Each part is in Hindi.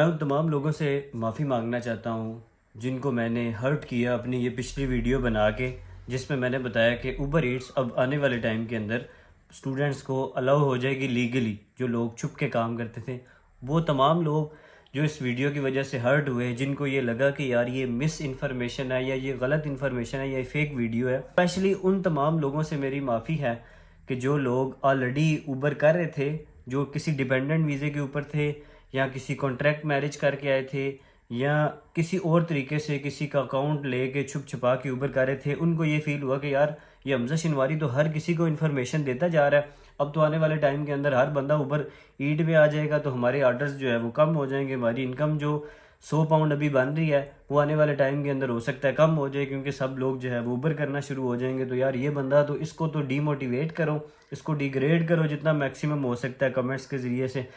मैं उन तमाम लोगों से माफ़ी मांगना चाहता हूँ जिनको मैंने हर्ट किया अपनी ये पिछली वीडियो बना के, जिसमें मैंने बताया कि ऊबर ईट्स अब आने वाले टाइम के अंदर स्टूडेंट्स को अलाउ हो जाएगी लीगली। जो लोग छुप के काम करते थे, वो तमाम लोग जो इस वीडियो की वजह से हर्ट हुए, जिनको ये लगा कि यार ये मिस इन्फॉर्मेशन है या ये गलत इन्फॉर्मेशन है या ये फेक वीडियो है, स्पेशली उन तमाम लोगों से मेरी माफ़ी है कि जो लोग ऑलरेडी ऊबर कर रहे थे, जो किसी डिपेंडेंट वीज़े के ऊपर थे या किसी कॉन्ट्रैक्ट मैरिज करके आए थे या किसी और तरीके से किसी का अकाउंट लेके छुप छुपा के ऊबर कर रहे थे। उनको ये फील हुआ कि यार ये हमजा शिनवारी तो हर किसी को इन्फॉर्मेशन देता जा रहा है, अब तो आने वाले टाइम के अंदर हर बंदा ऊबर ईट में आ जाएगा तो हमारे आर्डर्स जो है वो कम हो जाएंगे, हमारी इनकम जो 100 पाउंड अभी बन रही है वो आने वाले टाइम के अंदर हो सकता है कम हो जाए, क्योंकि सब लोग जो है वो ऊबर करना शुरू हो जाएंगे। तो यार ये बंदा तो इसको तो डीमोटिवेट करो, इसको डिग्रेड करो जितना मैक्सिमम हो सकता है कमेंट्स के ज़रिए से।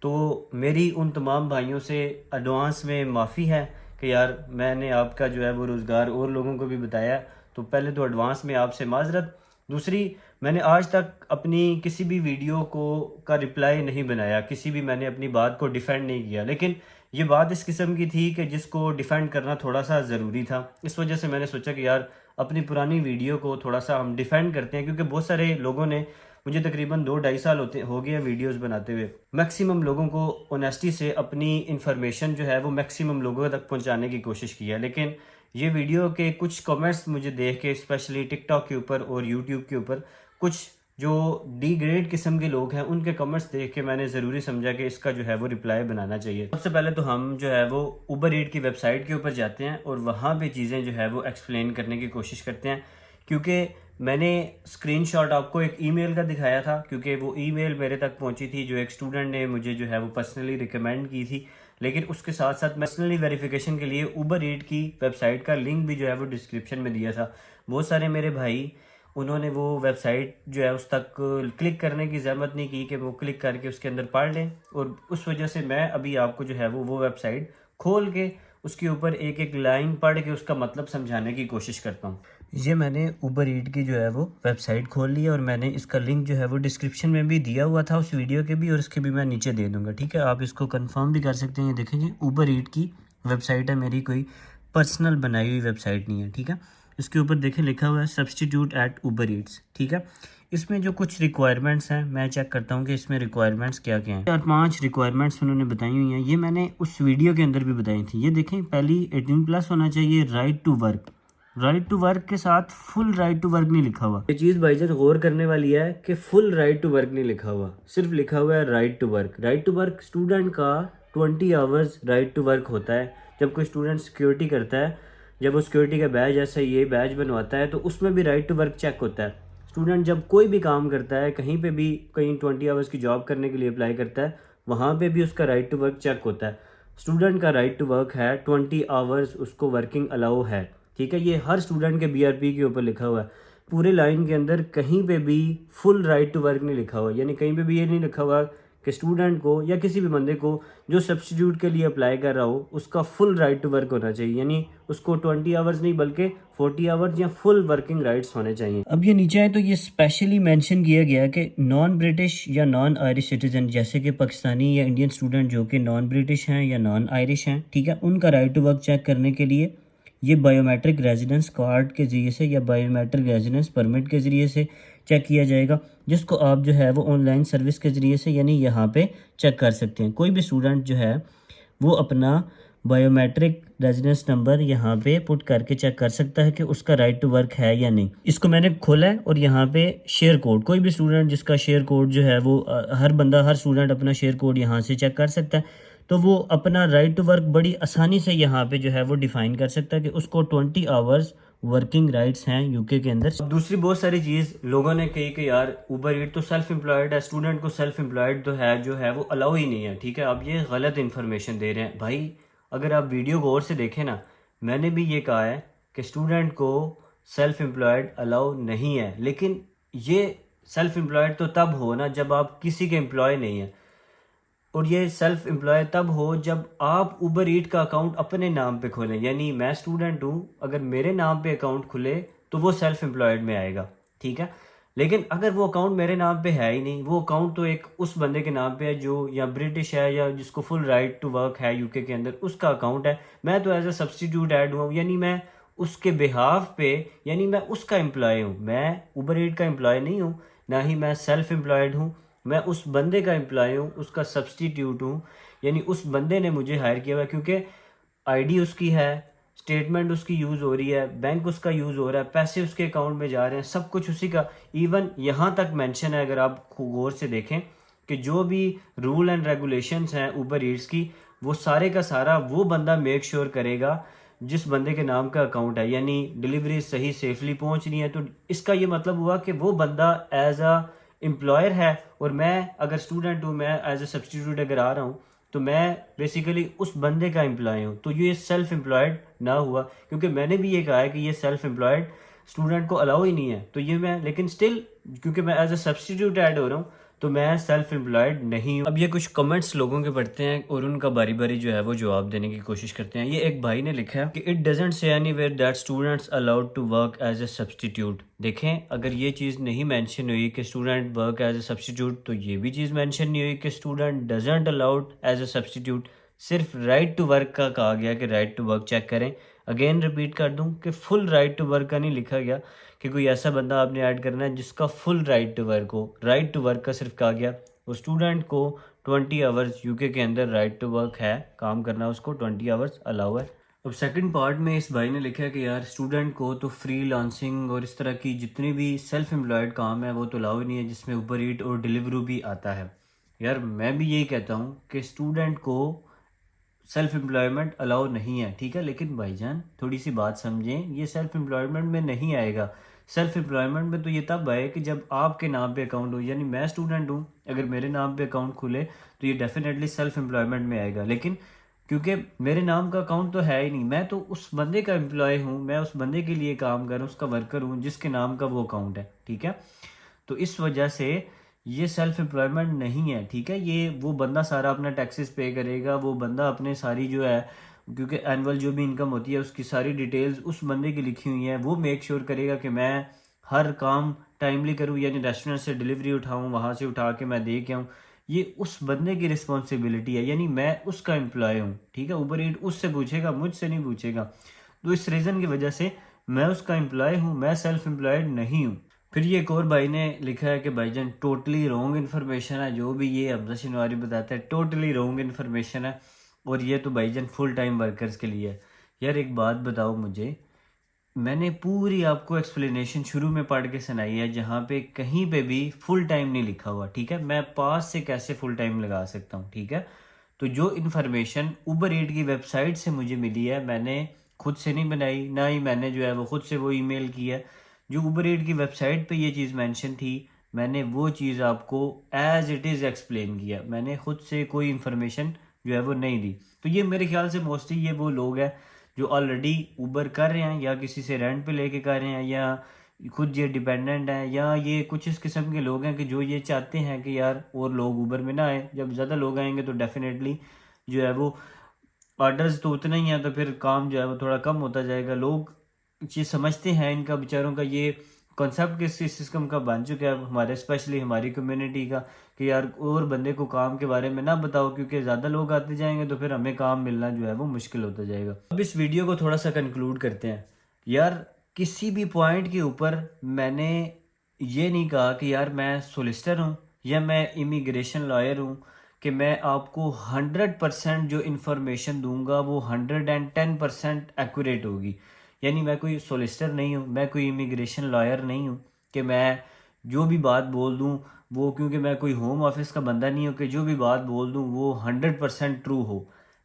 तो मेरी उन तमाम भाइयों से एडवांस में माफ़ी है कि यार मैंने आपका जो है वो रोज़गार और लोगों को भी बताया, तो पहले तो एडवांस में आपसे माजरत। दूसरी, मैंने आज तक अपनी किसी भी वीडियो को का रिप्लाई नहीं बनाया, किसी भी मैंने अपनी बात को डिफेंड नहीं किया, लेकिन ये बात इस किस्म की थी कि जिसको डिफेंड करना थोड़ा सा ज़रूरी था। इस वजह से मैंने सोचा कि यार अपनी पुरानी वीडियो को थोड़ा सा हम डिफेंड करते हैं, क्योंकि बहुत सारे लोगों ने, मुझे तकरीबन 2-2.5 साल हो गए वीडियोस बनाते हुए, मैक्सिमम लोगों को ऑनेस्टी से अपनी इन्फॉर्मेशन जो है वो मैक्सिमम लोगों तक पहुंचाने की कोशिश की है। लेकिन ये वीडियो के कुछ कमेंट्स मुझे देख के, स्पेशली टिकटॉक के ऊपर और यूट्यूब के ऊपर, कुछ जो डिग्रेड किस्म के लोग हैं उनके कमेंट्स देख के मैंने ज़रूरी समझा कि इसका जो है वो रिप्लाई बनाना चाहिए। सबसे पहले तो हम जो है वो ऊबर ईट की वेबसाइट के ऊपर जाते हैं और वहाँ पे चीज़ें जो है वो एक्सप्लेन करने की कोशिश करते हैं, क्योंकि मैंने स्क्रीनशॉट आपको एक ईमेल का दिखाया था, क्योंकि वो ईमेल मेरे तक पहुंची थी जो एक स्टूडेंट ने मुझे जो है वो पर्सनली रिकमेंड की थी। लेकिन उसके साथ साथ पर्सनली वेरिफिकेशन के लिए ऊबर ईट की वेबसाइट का लिंक भी जो है वो डिस्क्रिप्शन में दिया था। बहुत सारे मेरे भाई, उन्होंने वो वेबसाइट जो है उस तक क्लिक करने की ज़हमत नहीं की कि वो क्लिक करके उसके अंदर पढ़ लें, और उस वजह से मैं अभी आपको जो है वो वेबसाइट खोल के उसके ऊपर एक एक लाइन पढ़ के उसका मतलब समझाने की कोशिश करता हूँ। ये मैंने ऊबर ईट की जो है वो वेबसाइट खोल ली है और मैंने इसका लिंक जो है वो डिस्क्रिप्शन में भी दिया हुआ था उस वीडियो के भी, और इसके भी मैं नीचे दे दूंगा। ठीक है, आप इसको कंफर्म भी कर सकते हैं। ये देखें जी, ऊबर ईट की वेबसाइट है, मेरी कोई पर्सनल बनाई हुई वेबसाइट नहीं है। ठीक है, इसके ऊपर देखें लिखा हुआ है सब्सटीट्यूट एट ऊबर ईट्स। ठीक है, इसमें जो कुछ रिक्वायरमेंट्स हैं मैं चेक करता हूँ कि इसमें रिक्वायरमेंट्स क्या क्या हैं। 4-5 रिक्वायरमेंट्स उन्होंने बताई हुई हैं, ये मैंने उस वीडियो के अंदर भी बताई थी। ये देखें, पहली 18+ होना चाहिए, right to work. Right to work के साथ फुल राइट टू वर्क नहीं लिखा हुआ। ये चीज़ भाईजान गौर करने वाली है कि फुल राइट टू वर्क नहीं लिखा हुआ, सिर्फ लिखा हुआ है right to work. Right to work student का 20 आवर्स राइट टू वर्क होता है। जब कोई स्टूडेंट सिक्योरिटी करता है, जब वो सिक्योरिटी का बैज, ऐसा ये बैज बनवाता है, तो उसमें भी राइट टू वर्क चेक होता है। स्टूडेंट जब कोई भी काम करता है, कहीं पे भी, कहीं 20 आवर्स की जॉब करने के लिए अप्लाई करता है, वहाँ पे भी उसका राइट टू वर्क चेक होता है। स्टूडेंट का राइट टू वर्क है 20 आवर्स, उसको वर्किंग अलाउ है। ठीक है, ये हर स्टूडेंट के BRP के ऊपर लिखा हुआ है। पूरे लाइन के अंदर कहीं पे भी फुल राइट टू वर्क नहीं लिखा हुआ, यानी कहीं पे भी ये नहीं लिखा हुआ कि स्टूडेंट को या किसी भी बंदे को जो सब्स्टिट्यूट के लिए अप्लाई कर रहा हो उसका फुल राइट टू वर्क होना चाहिए, यानी उसको 20 आवर्स नहीं बल्कि 40 आवर्स या फुल वर्किंग राइट्स होने चाहिए। अब ये नीचे है तो ये स्पेशली मेंशन किया गया है कि नॉन ब्रिटिश या नॉन आयरिश सिटीजन, जैसे कि पाकिस्तानी या इंडियन स्टूडेंट जो कि नॉन ब्रिटिश हैं या नॉन आयरिश हैं, ठीक है, उनका राइट टू वर्क चेक करने के लिए ये बायोमेट्रिक रेजिडेंस कार्ड के ज़रिए से या बायोमेट्रिक रेजिडेंस परमिट के ज़रिए से चेक किया जाएगा, जिसको आप जो है वो ऑनलाइन सर्विस के ज़रिए से यानी यहाँ पे चेक कर सकते हैं। कोई भी स्टूडेंट जो है वो अपना बायोमेट्रिक रेजिडेंस नंबर यहाँ पे पुट करके चेक कर सकता है कि उसका राइट टू वर्क है या नहीं। इसको मैंने खोला है और यहाँ पे शेयर कोड, कोई भी स्टूडेंट जिसका शेयर कोड जो है वो हर स्टूडेंट अपना शेयर कोड यहाँ से चेक कर सकता है, तो वो अपना राइट टू वर्क बड़ी आसानी से यहाँ पे जो है वो डिफाइन कर सकता है कि उसको 20 आवर्स वर्किंग राइट्स हैं यूके के अंदर। दूसरी बहुत सारी चीज़ लोगों ने कही कि यार ऊबर ईट तो सेल्फ एम्प्लॉयड है, स्टूडेंट को सेल्फ एम्प्लॉयड तो है जो है वो अलाउ ही नहीं है। ठीक है, अब ये गलत इन्फॉर्मेशन दे रहे हैं भाई। अगर आप वीडियो गौर से देखें ना, मैंने भी ये कहा है कि स्टूडेंट को सेल्फ एम्प्लॉयड अलाउ नहीं है, लेकिन ये सेल्फ एम्प्लॉयड तो तब हो ना जब आप किसी के एम्प्लॉय नहीं है, और ये सेल्फ एम्प्लॉय तब हो जब आप ऊबर ईट का अकाउंट अपने नाम पे खोलें। यानी मैं स्टूडेंट हूँ, अगर मेरे नाम पे अकाउंट खुले तो वो सेल्फ एम्प्लॉयड में आएगा। ठीक है, लेकिन अगर वो अकाउंट मेरे नाम पे है ही नहीं, वो अकाउंट तो एक उस बंदे के नाम पे है जो या ब्रिटिश है या जिसको फुल राइट टू वर्क है यूके के अंदर, उसका अकाउंट है। मैं तो एज अ सब्सटीट्यूट ऐड हुआ हूँ, यानी मैं उसके बिहाफ पे, यानी मैं उसका एम्प्लॉय हूँ। मैं उबर ईट का एम्प्लॉय नहीं हूँ, ना ही मैं सेल्फ एम्प्लॉयड हूँ। मैं उस बंदे का एम्प्लॉय हूँ, उसका सब्सटीट्यूट हूँ। यानी उस बंदे ने मुझे हायर किया हुआ है, क्योंकि आईडी उसकी है, स्टेटमेंट उसकी यूज़ हो रही है, बैंक उसका यूज़ हो रहा है, पैसे उसके अकाउंट में जा रहे हैं, सब कुछ उसी का। इवन यहाँ तक मेंशन है, अगर आप गौर से देखें, कि जो भी रूल एंड रेगुलेशंस हैं उबर ईट्स की, वो सारे का सारा वो बंदा मेक श्योर करेगा जिस बंदे के नाम का अकाउंट है। यानी डिलीवरी सही सेफली पहुंच रही है, तो इसका ये मतलब हुआ कि वो बंदा एज अ एम्प्लॉयर है, और मैं अगर स्टूडेंट हूँ, मैं एज अ सब्सटीट्यूट अगर आ रहा हूँ, तो मैं बेसिकली उस बंदे का एम्प्लॉय हूँ। तो ये सेल्फ एम्प्लॉयड ना हुआ, क्योंकि मैंने भी ये कहा है कि ये सेल्फ एम्प्लॉयड स्टूडेंट को अलाउ ही नहीं है। तो ये मैं, लेकिन स्टिल क्योंकि मैं एज अ सब्सटीट्यूट ऐड हो रहा हूँ, तो मैं सेल्फ एम्प्लॉयड नहीं हूँ। अब ये कुछ कमेंट्स लोगों के पढ़ते हैं और उनका बारी बारी जो है वो जवाब देने की कोशिश करते हैं। ये एक भाई ने लिखा है कि it doesn't say anywhere that students allowed to work as a substitute. देखें, अगर ये चीज़ नहीं मेंशन हुई कि student work as a substitute, तो ये भी चीज़ मेंशन नहीं हुई कि student doesn't allowed as a substitute. सिर्फ राइट टू वर्क का कहा गया कि राइट टू वर्क चेक करें। अगेन रिपीट कर दूं कि फुल राइट टू वर्क का नहीं लिखा गया कि कोई ऐसा बंदा आपने ऐड करना है जिसका फुल राइट टू वर्क हो। राइट टू वर्क का सिर्फ कहा गया, वो स्टूडेंट को 20 आवर्स यूके के अंदर राइट टू वर्क है, काम करना उसको 20 आवर्स अलाउ है। अब सेकंड पार्ट में इस भाई ने लिखा है कि यार स्टूडेंट को तो फ्री लांसिंग और इस तरह की जितनी भी सेल्फ एम्प्लॉयड काम है वो तो अलाउ ही नहीं है, जिसमें उबर ईट और डिलीवरू भी आता है। यार मैं भी यही कहता हूँ कि स्टूडेंट को सेल्फ एम्प्लॉयमेंट अलाउ नहीं है, ठीक है, लेकिन भाईजान थोड़ी सी बात समझें, ये सेल्फ एम्प्लॉयमेंट में नहीं आएगा। सेल्फ एम्प्लॉयमेंट में तो ये तब आए कि जब आपके नाम पे अकाउंट हो। यानी मैं स्टूडेंट हूँ, अगर मेरे नाम पे अकाउंट खुले तो ये डेफिनेटली सेल्फ एम्प्लॉयमेंट में आएगा। लेकिन क्योंकि मेरे नाम का अकाउंट तो है ही नहीं, मैं तो उस बंदे का एम्प्लॉय हूँ, मैं उस बंदे के लिए काम कर रहा हूँ, उसका वर्कर हूँ जिसके नाम का वो अकाउंट है, ठीक है। तो इस वजह से ये सेल्फ एम्प्लॉयमेंट नहीं है, ठीक है। ये वो बंदा सारा अपना टैक्सेस पे करेगा, वो बंदा अपने सारी जो है, क्योंकि एनुअल जो भी इनकम होती है उसकी सारी डिटेल्स उस बंदे की लिखी हुई है, वो मेक श्योर करेगा कि मैं हर काम टाइमली करूँ, यानी रेस्टोरेंट से डिलीवरी उठाऊँ, वहाँ से उठा के मैं दे के आऊँ। ये उस बंदे की रिस्पॉन्सिबिलिटी है, यानी मैं उसका एम्प्लॉय हूँ, ठीक है। उबर ईट उससे पूछेगा, मुझसे नहीं पूछेगा। तो इस रीज़न की वजह से मैं उसका एम्प्लॉय हूँ, मैं सेल्फ एम्प्लॉयड नहीं हूँ। फिर ये एक और भाई ने लिखा है कि भाईजान टोटली रॉन्ग इन्फॉर्मेशन है, जो भी ये हमजा शिनवारी बताता है टोटली रॉन्ग इन्फॉर्मेशन है, और ये तो भाईजान फुल टाइम वर्कर्स के लिए है। यार एक बात बताओ मुझे, मैंने पूरी आपको एक्सप्लेनेशन शुरू में पढ़ के सुनाई है, जहाँ पे कहीं पे भी फुल टाइम नहीं लिखा हुआ, ठीक है। मैं पास से कैसे फुल टाइम लगा सकता हूँ, ठीक है। तो जो इन्फॉर्मेशन उबर ईट की वेबसाइट से मुझे मिली है, मैंने खुद से नहीं बनाई, ना ही मैंने जो है वो खुद से वो ईमेल की है। जो उबर ईट की वेबसाइट पे ये चीज़ मेंशन थी, मैंने वो चीज़ आपको एज इट इज़ एक्सप्लेन किया, मैंने खुद से कोई इन्फॉर्मेशन जो है वो नहीं दी। तो ये मेरे ख्याल से मोस्टली ये वो लोग हैं जो ऑलरेडी उबर कर रहे हैं, या किसी से रेंट पे लेके कर रहे हैं, या खुद ये डिपेंडेंट हैं, या ये कुछ इस किस्म के लोग हैं कि जो ये चाहते हैं कि यार और लोग उबर में ना आए। जब ज़्यादा लोग आएंगे तो डेफिनेटली जो है वो ऑर्डर्स तो उतना ही है, तो फिर काम जो है वो थोड़ा कम होता जाएगा। लोग ये समझते हैं, इनका बेचारों का ये कॉन्सेप्ट किस सिस्टम का बन चुका है हमारे, स्पेशली हमारी कम्युनिटी का, कि यार और बंदे को काम के बारे में ना बताओ, क्योंकि ज़्यादा लोग आते जाएंगे तो फिर हमें काम मिलना जो है वो मुश्किल होता जाएगा। अब इस वीडियो को थोड़ा सा कंक्लूड करते हैं। यार किसी भी पॉइंट के ऊपर मैंने ये नहीं कहा कि यार मैं सोलिसिटर हूँ या मैं इमिग्रेशन लॉयर हूँ, कि मैं आपको 100% जो इन्फॉर्मेशन दूंगा वो 110% एक्यूरेट होगी। यानी मैं कोई सोलिसिटर नहीं हूँ, मैं कोई इमिग्रेशन लॉयर नहीं हूँ कि मैं जो भी बात बोल दूँ वो, क्योंकि मैं कोई होम ऑफिस का बंदा नहीं हूँ कि जो भी बात बोल दूँ वो 100% ट्रू हो।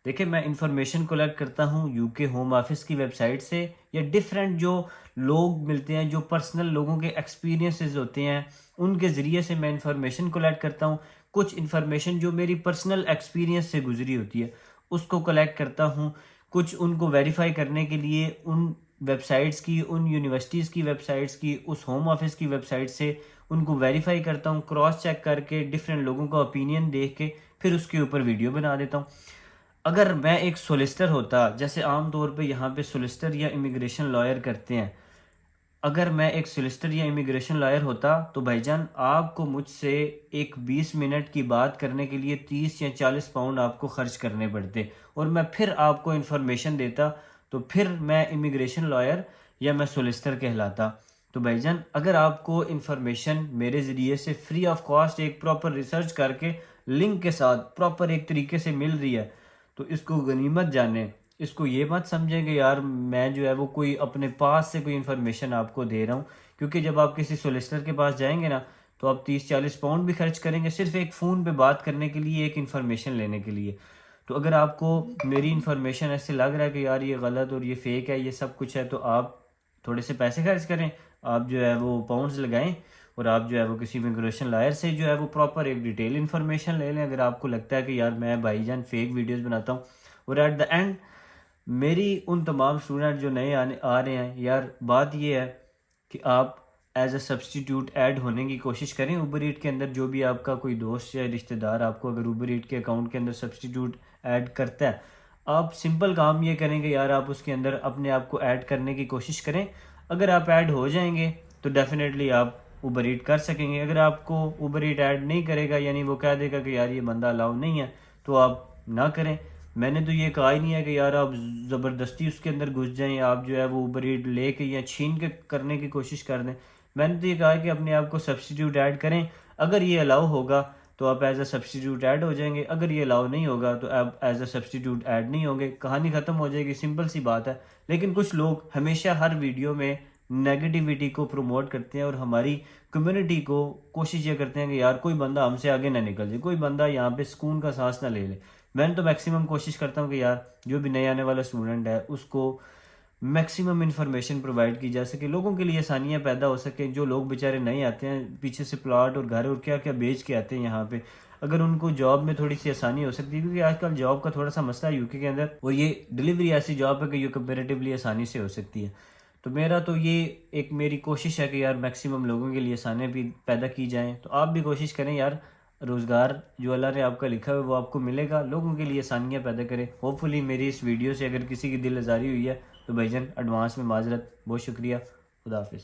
देखिए, मैं इंफॉर्मेशन कलेक्ट करता हूँ यूके होम ऑफिस की वेबसाइट से, या डिफरेंट जो लोग मिलते हैं, जो पर्सनल लोगों के एक्सपीरियंसेस होते हैं, उनके ज़रिए से मैं इंफॉर्मेशन कलेक्ट करता हूँ। कुछ इन्फॉर्मेशन जो मेरी पर्सनल एक्सपीरियंस से गुजरी होती है उसको कलेक्ट करता हूँ। कुछ उनको वेरीफाई करने के लिए उन वेबसाइट्स की, उन यूनिवर्सिटीज़ की वेबसाइट्स की, उस होम ऑफिस की वेबसाइट से उनको वेरीफाई करता हूँ, क्रॉस चेक करके डिफरेंट लोगों का ओपिनियन देख के फिर उसके ऊपर वीडियो बना देता हूँ। अगर मैं एक सोलिसिटर होता, जैसे आम तौर पे यहाँ पे सोलिसिटर या इमिग्रेशन लॉयर करते हैं, अगर मैं एक सोलिसिटर या इमिग्रेशन लॉयर होता तो भाईजान आपको मुझसे एक 20 मिनट की बात करने के लिए 30 या 40 पाउंड आपको खर्च करने पड़ते, और मैं फिर आपको इन्फॉर्मेशन देता, तो फिर मैं इमिग्रेशन लॉयर या मैं सोलिसिटर कहलाता। तो भाईजान अगर आपको इन्फॉर्मेशन मेरे ज़रिए से फ्री ऑफ कॉस्ट एक प्रॉपर रिसर्च करके लिंक के साथ प्रॉपर एक तरीके से मिल रही है, तो इसको गनीमत जाने। इसको ये मत समझें कि यार मैं जो है वो कोई अपने पास से कोई इन्फॉर्मेशन आपको दे रहा हूँ, क्योंकि जब आप किसी सोलिसिटर के पास जाएंगे ना, तो आप 30-40 पाउंड भी खर्च करेंगे सिर्फ एक फ़ोन पे बात करने के लिए, एक इन्फॉर्मेशन लेने के लिए। तो अगर आपको मेरी इन्फॉर्मेशन ऐसे लग रहा है कि यार ये गलत और ये फेक है, ये सब कुछ है, तो आप थोड़े से पैसे खर्च करें, आप जो है वो पाउंड्स लगाएं, और आप जो है वो किसी इमिग्रेशन लॉयर से जो है वो प्रॉपर एक डिटेल इन्फॉर्मेशन ले लें। अगर आपको लगता है कि यार मैं भाईजान फेक वीडियोस बनाता हूँ, और एट द एंड मेरी उन तमाम स्टूडेंट जो नए आने आ रहे हैं, यार बात ये है कि आप एज अ सब्सटीट्यूट ऐड होने की कोशिश करें उबर ईट के अंदर। जो भी आपका कोई दोस्त या रिश्तेदार आपको अगर उबर ईट के अकाउंट के अंदर सब्सटीट्यूट ऐड करता है, आप सिंपल काम ये करेंगे यार, आप उसके अंदर अपने आप को ऐड करने की कोशिश करें। अगर आप ऐड हो जाएंगे तो डेफिनेटली आप उबर ईट कर सकेंगे। अगर आपको उबर ईट ऐड नहीं करेगा, यानी वो कह देगा कि यार ये बंदा अलाउ नहीं है, तो आप ना करें। मैंने तो ये कहा ही नहीं है कि यार आप ज़बरदस्ती उसके अंदर घुस जाएं, आप जो है वो उबर ईट ले के या छीन के करने की कोशिश कर दें। मैंने तो ये कहा है कि अपने आप को सब्सटीट्यूट ऐड करें। अगर ये अलाउ होगा तो आप एज अ सब्सटीट्यूट ऐड हो जाएंगे, अगर ये अलाउ नहीं होगा तो आप एज अ सब्सटीट्यूट ऐड नहीं होंगे, कहानी ख़त्म हो जाएगी, सिंपल सी बात है। लेकिन कुछ लोग हमेशा हर वीडियो में नेगेटिविटी को प्रमोट करते हैं, और हमारी कम्युनिटी को कोशिश ये करते हैं कि यार कोई बंदा हमसे आगे ना निकल जाए, कोई बंदा यहाँ पे सुकून का सांस ना ले ले। मैंने तो मैक्सिमम कोशिश करता हूँ कि यार जो भी नए आने वाला स्टूडेंट है उसको मैक्सिमम इन्फॉर्मेशन प्रोवाइड की जा सके, लोगों के लिए आसानियाँ पैदा हो सके। जो लोग बेचारे नहीं आते हैं, पीछे से प्लॉट और घर और क्या क्या बेच के आते हैं यहाँ पे, अगर उनको जॉब में थोड़ी सी आसानी हो सकती है, क्योंकि आजकल जॉब का थोड़ा सा मसला है यूके के अंदर, और ये डिलीवरी ऐसी जॉब है कि ये कंपेरेटिवली आसानी से हो सकती है। तो मेरा तो ये एक मेरी कोशिश है कि यार मैक्सिमम लोगों के लिए आसानियाँ भी पैदा की जाएँ। तो आप भी कोशिश करें यार, रोज़गार जो अल्लाह ने आपका लिखा है वो आपको मिलेगा, लोगों के लिए आसानियाँ पैदा करें। होपफुली मेरी इस वीडियो से अगर किसी की दिल आज़ारी हुई है तो भाईजान एडवांस में माजरत, बहुत शुक्रिया। खुदा हाफिज़।